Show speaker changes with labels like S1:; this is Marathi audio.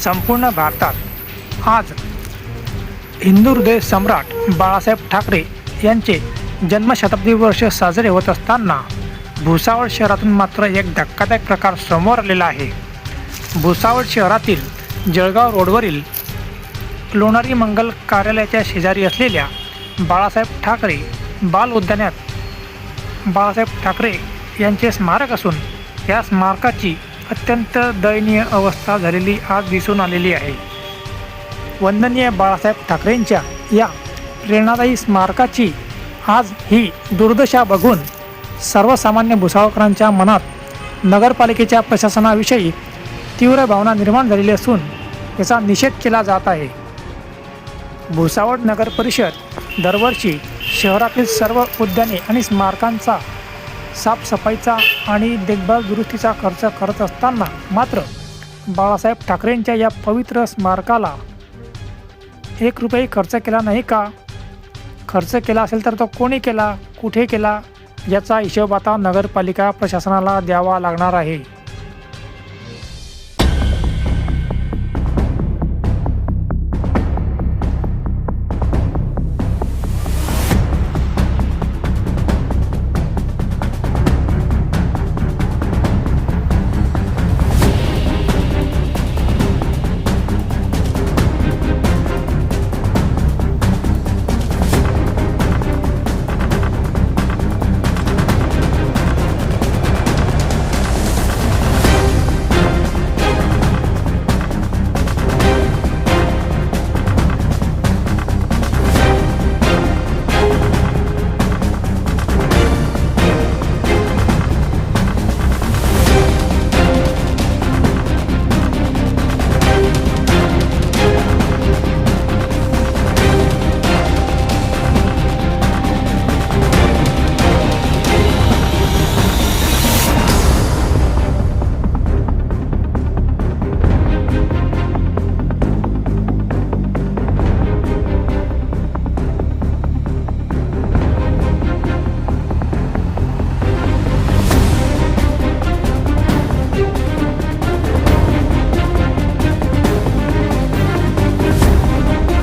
S1: संपूर्ण भारतात आज हिंदू हृदय सम्राट बाळासाहेब ठाकरे यांचे जन्मशताब्दी वर्ष साजरे होत असताना भुसावळ शहरातून मात्र एक धक्कादायक प्रकार समोर आलेला आहे। भुसावळ शहरातील जळगाव रोडवरील लोणारी मंगल कार्यालयाच्या शेजारी असलेल्या बाळासाहेब ठाकरे बाल उद्यानात बाळासाहेब ठाकरे यांचे स्मारक असून या स्मारकाची अत्यंत दयनीय अवस्था झालेली आज दिसून आलेली आहे। वंदनीय बाळासाहेब ठाकरेंच्या या प्रेरणादायी स्मारकाची आज ही दुर्दशा बघून सर्वसामान्य भुसावळकरांच्या मनात नगरपालिकेच्या प्रशासनाविषयी तीव्र भावना निर्माण झालेली असून याचा निषेध केला जात आहे। भुसावळ नगर परिषद दरवर्षी शहरातील सर्व उद्याने आणि स्मारकांचा साफसफाईचा आणि देखभाल दुरुस्तीचा खर्च करत असताना मात्र बाळासाहेब ठाकरेंच्या या पवित्र स्मारकाला 1 रुपया खर्च केला नाही का? खर्च केला असेल तर तो कोणी केला, कुठे केला, याचा हिशोब आता नगरपालिका प्रशासनाला द्यावा लागणार आहे।